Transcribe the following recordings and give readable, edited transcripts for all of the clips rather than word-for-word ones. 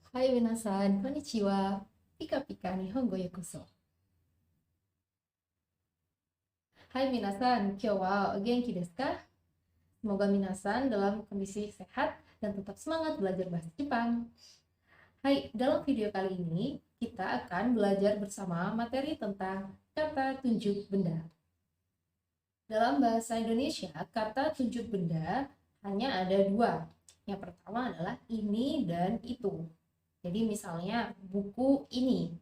Hai minasan, konnichiwa. Pika pika nihongo yokoso. Hai minasan, kyou wa o genki desu ka? Semoga minasan dalam kondisi sehat dan tetap semangat belajar bahasa Jepang. Hai, dalam video kali ini kita akan belajar bersama materi tentang kata tunjuk benda. Dalam bahasa Indonesia, kata tunjuk benda hanya ada dua. Yang pertama adalah ini dan itu. Jadi misalnya buku ini,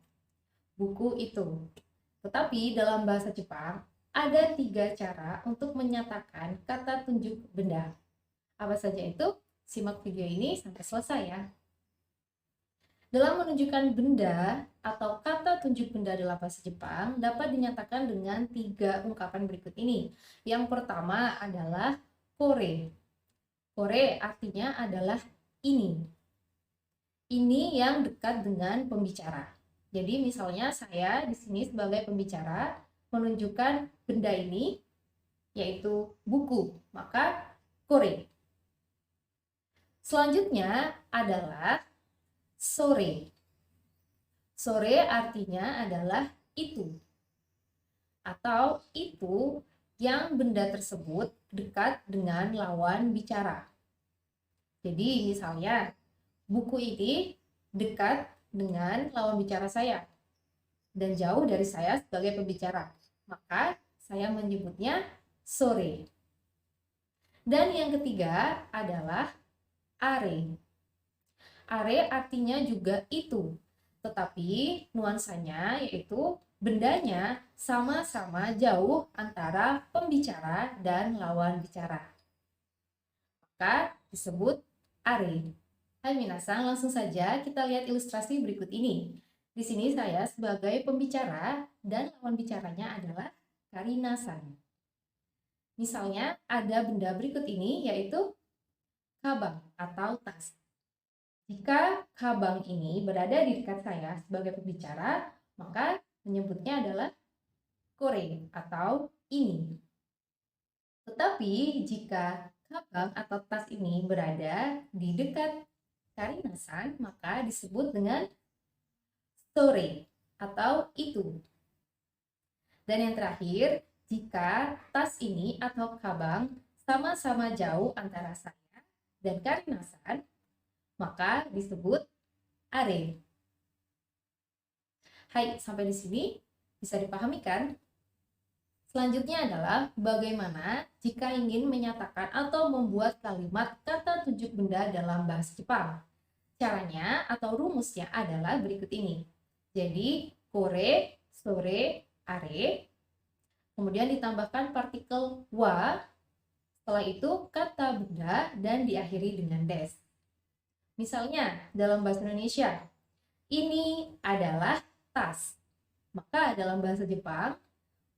buku itu. Tetapi dalam bahasa Jepang ada tiga cara untuk menyatakan kata tunjuk benda. Apa saja itu? Simak video ini sampai selesai ya. Dalam menunjukkan benda atau kata tunjuk benda dalam bahasa Jepang dapat dinyatakan dengan tiga ungkapan berikut ini. Yang pertama adalah kore. Kore artinya adalah ini. Ini yang dekat dengan pembicara. Jadi misalnya saya di sini sebagai pembicara menunjukkan benda ini yaitu buku, maka kore. Selanjutnya adalah sore. Sore artinya adalah itu. Atau itu yang benda tersebut dekat dengan lawan bicara. Jadi misalnya buku ini dekat dengan lawan bicara saya dan jauh dari saya sebagai pembicara. Maka saya menyebutnya sore. Dan yang ketiga adalah are. Are artinya juga itu, tetapi nuansanya yaitu bendanya sama-sama jauh antara pembicara dan lawan bicara. Maka disebut are. Hai minasan, langsung saja kita lihat ilustrasi berikut ini. Di sini saya sebagai pembicara dan lawan bicaranya adalah Karina-san. Misalnya ada benda berikut ini yaitu kabang atau tas. Jika kabang ini berada di dekat saya sebagai pembicara, maka menyebutnya adalah kore atau ini. Tetapi jika kabang atau tas ini berada di dekat Karina-san, maka disebut dengan sore atau itu. Dan yang terakhir, jika tas ini atau kabang sama-sama jauh antara saya dan Karina-san, maka disebut are. Hai, sampai di sini bisa dipahami kan? Selanjutnya adalah bagaimana jika ingin menyatakan atau membuat kalimat kata tunjuk benda dalam bahasa Jepang. Caranya atau rumusnya adalah berikut ini. Jadi, kore, sore, are, kemudian ditambahkan partikel wa, setelah itu kata benda dan diakhiri dengan des. Misalnya, dalam bahasa Indonesia, ini adalah tas. Maka dalam bahasa Jepang,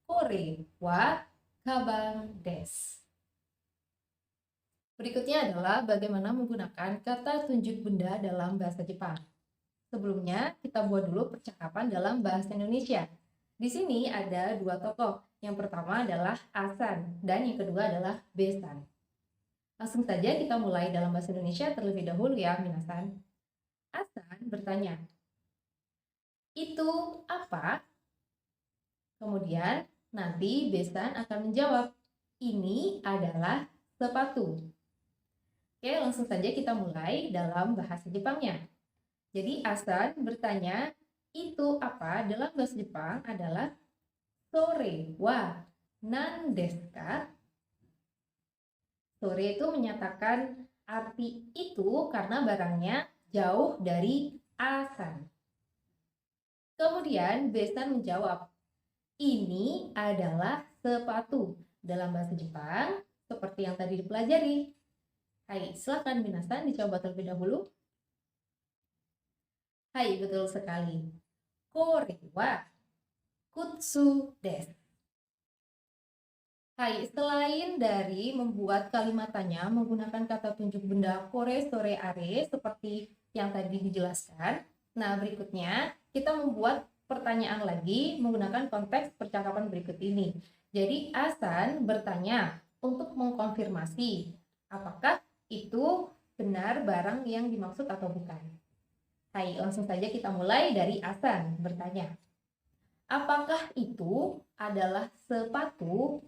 kore wa kabang des. Berikutnya adalah bagaimana menggunakan kata tunjuk benda dalam bahasa Jepang. Sebelumnya, kita buat dulu percakapan dalam bahasa Indonesia. Di sini ada dua tokoh. Yang pertama adalah Asan dan yang kedua adalah Besan. Langsung saja kita mulai dalam bahasa Indonesia terlebih dahulu ya, minasan. Asan bertanya, "Itu apa?" Kemudian nanti Besan akan menjawab, "Ini adalah sepatu." Oke, langsung saja kita mulai dalam bahasa Jepangnya. Jadi Asan bertanya, "Itu apa?" dalam bahasa Jepang adalah sore wa nan desu ka? Sore itu menyatakan arti itu karena barangnya jauh dari Asan. Kemudian Besan menjawab, "Ini adalah sepatu." Dalam bahasa Jepang, seperti yang tadi dipelajari. Hai, silakan minasan dicoba terlebih dahulu. Hai, betul sekali. Kore wa kutsu desu. Hai, selain dari membuat kalimat tanya menggunakan kata tunjuk benda kore, sore, are seperti yang tadi dijelaskan. Nah, berikutnya kita membuat pertanyaan lagi menggunakan konteks percakapan berikut ini. Jadi, Asan bertanya untuk mengkonfirmasi apakah itu benar barang yang dimaksud atau bukan. Hai, langsung saja kita mulai dari Asan bertanya. Apakah itu adalah sepatu?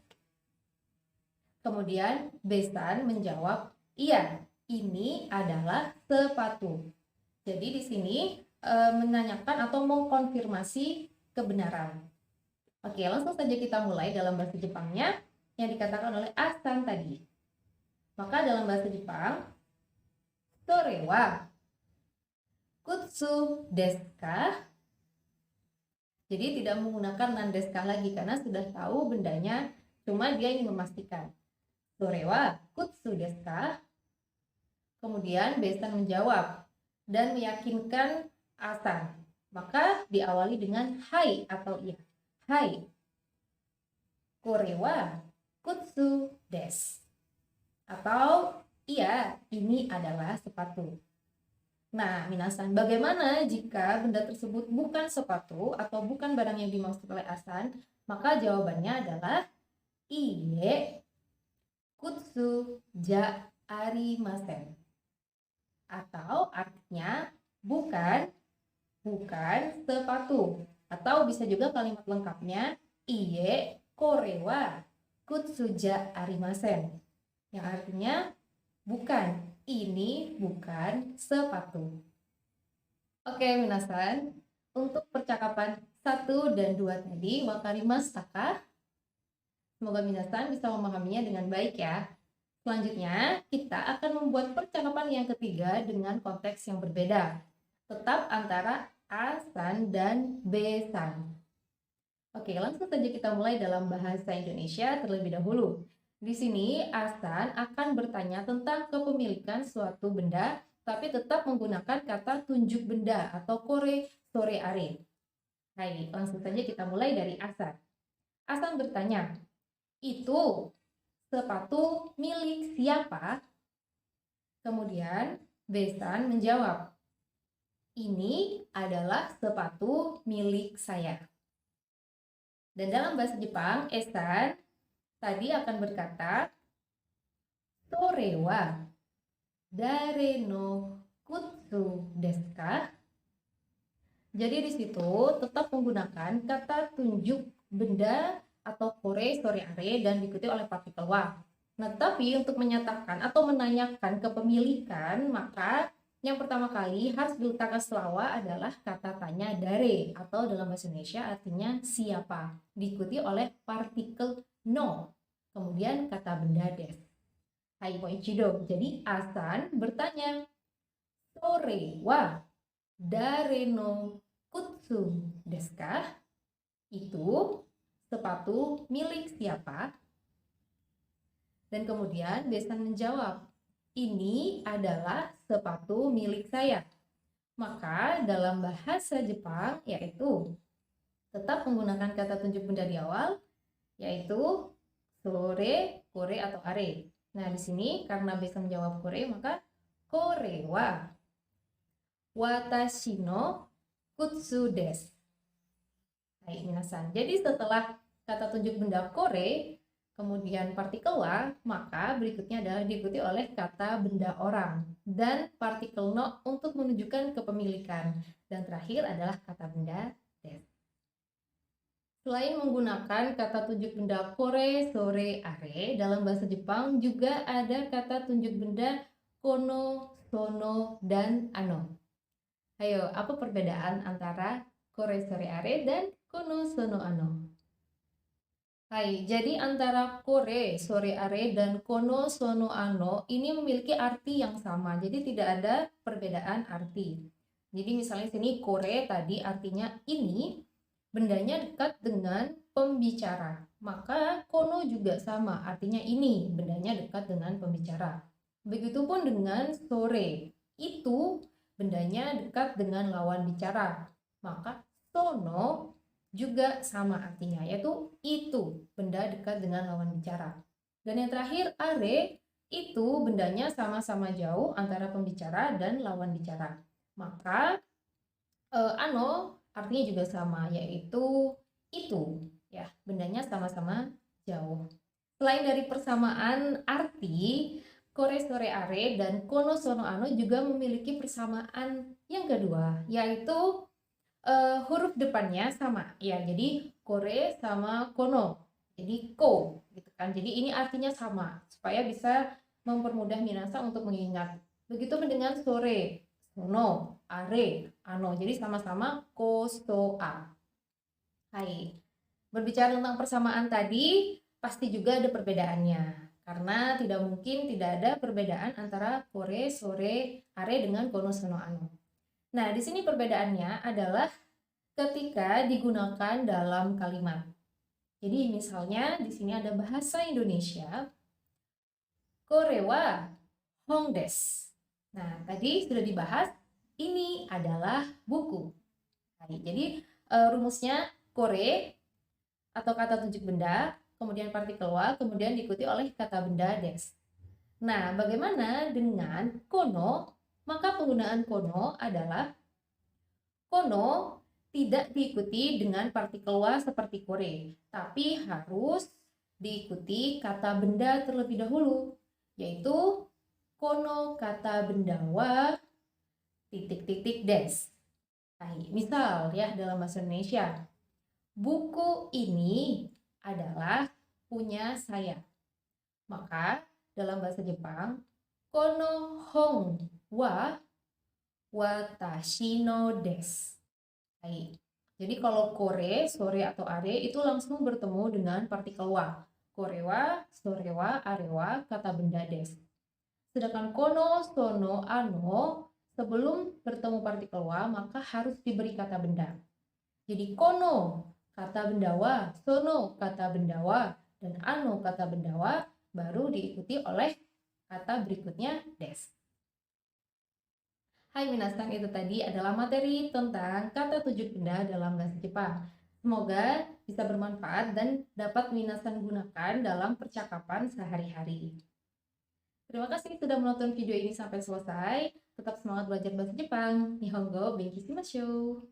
Kemudian Besan menjawab, iya, ini adalah sepatu. Jadi di sini menanyakan atau mengkonfirmasi kebenaran. Oke, langsung saja kita mulai dalam bahasa Jepangnya yang dikatakan oleh Asan tadi. Maka dalam bahasa Jepang, sore wa kutsu desu ka? Jadi tidak menggunakan nan desu ka lagi karena sudah tahu bendanya, cuma dia ingin memastikan. Sore wa kutsu desu ka? Kemudian Besan menjawab dan meyakinkan Asan. Maka diawali dengan hai atau iya. Hai. Kore wa kutsu desu. Atau iya, ini adalah sepatu. Nah, minasan, bagaimana jika benda tersebut bukan sepatu atau bukan barang yang dimaksud oleh Asan? Maka jawabannya adalah iye kutsu ja arimasen. Atau artinya bukan sepatu. Atau bisa juga kalimat lengkapnya iye kore wa kutsu ja arimasen. Yang artinya bukan, ini bukan sepatu. Oke, minasan, untuk percakapan 1 dan 2 tadi, wakarimashita? Semoga minasan bisa memahaminya dengan baik ya. Selanjutnya, kita akan membuat percakapan yang ketiga dengan konteks yang berbeda. Tetap antara Asan dan Besan. Oke, langsung saja kita mulai dalam bahasa Indonesia terlebih dahulu. Di sini Asan akan bertanya tentang kepemilikan suatu benda, tapi tetap menggunakan kata tunjuk benda atau kore sore are. Baik, langsung saja kita mulai dari Asan. Asan bertanya, itu sepatu milik siapa? Kemudian Besan menjawab, ini adalah sepatu milik saya. Dan dalam bahasa Jepang, Asan tadi akan berkata, sore wa dare no kutsu desu ka? Jadi di situ tetap menggunakan kata tunjuk benda atau kore sore are dan diikuti oleh partikel wa. Nah, tapi untuk menyatakan atau menanyakan kepemilikan, maka yang pertama kali harus diletakkan setelah adalah kata tanya dare atau dalam bahasa Indonesia artinya siapa, diikuti oleh partikel no, kemudian kata benda des. Hai poichido. Jadi Asan bertanya, sore wa dare no kutsu desu ka? Itu sepatu milik siapa? Dan kemudian Besan menjawab, ini adalah sepatu milik saya. Maka dalam bahasa Jepang yaitu tetap menggunakan kata tunjuk benda di awal, yaitu sore, kore atau are. Nah, di sini karena Besan menjawab kore, maka kore wa watashi no kutsu desu. Hai minasan. Jadi setelah kata tunjuk benda kore, kemudian partikel wa, maka berikutnya adalah diikuti oleh kata benda orang dan partikel no untuk menunjukkan kepemilikan. Dan terakhir adalah kata benda des. Selain menggunakan kata tunjuk benda kore, sore, are, dalam bahasa Jepang juga ada kata tunjuk benda kono, sono, dan ano. Ayo, apa perbedaan antara kore, sore, are, dan kono, sono, ano? Hai, jadi antara kore, sore, are, dan kono, sono, ano ini memiliki arti yang sama. Jadi tidak ada perbedaan arti. Jadi misalnya sini kore tadi artinya ini, bendanya dekat dengan pembicara. Maka kono juga sama, artinya ini, bendanya dekat dengan pembicara. Begitupun dengan sore, itu bendanya dekat dengan lawan bicara. Maka sono juga sama artinya, yaitu itu, benda dekat dengan lawan bicara. Dan yang terakhir, are, itu bendanya sama-sama jauh antara pembicara dan lawan bicara. Maka ano artinya juga sama, yaitu itu, ya, bendanya sama-sama jauh. Selain dari persamaan arti, kore sore are dan kono sono ano juga memiliki persamaan yang kedua, yaitu huruf depannya sama ya. Jadi kore sama kono. Jadi ko gitu kan. Jadi ini artinya sama supaya bisa mempermudah minasan untuk mengingat. Begitu dengan sore, sono, are, ano. Jadi sama-sama ko, so, a. Hai. Berbicara tentang persamaan tadi, pasti juga ada perbedaannya. Karena tidak mungkin tidak ada perbedaan antara kore, sore, are dengan kono, sono, ano. Nah, di sini perbedaannya adalah ketika digunakan dalam kalimat. Jadi misalnya di sini ada bahasa Indonesia, kore wa hong desu. Nah, tadi sudah dibahas, ini adalah buku. Jadi rumusnya kore atau kata tunjuk benda, kemudian partikel wa, kemudian diikuti oleh kata benda des. Nah, bagaimana dengan kono? Maka penggunaan kono adalah kono tidak diikuti dengan partikel wa seperti kore, tapi harus diikuti kata benda terlebih dahulu, yaitu kono kata benda wa titik-titik des. Nah, misal ya dalam bahasa Indonesia, buku ini adalah punya saya. Maka dalam bahasa Jepang, kono hong wa watashi no desu. Baik. Jadi kalau kore, sore atau are itu langsung bertemu dengan partikel wa. Kore wa, sore wa, are wa, kata benda des. Sedangkan kono, sono, ano sebelum bertemu partikel wa maka harus diberi kata benda. Jadi kono kata benda wa, sono kata benda wa, dan ano kata benda wa baru diikuti oleh kata berikutnya des. Hai minasan, itu tadi adalah materi tentang kata tunjuk benda dalam bahasa Jepang. Semoga bisa bermanfaat dan dapat minasan gunakan dalam percakapan sehari-hari. Terima kasih sudah menonton video ini sampai selesai. Tetap semangat belajar bahasa Jepang. Nihongo benki shimasho.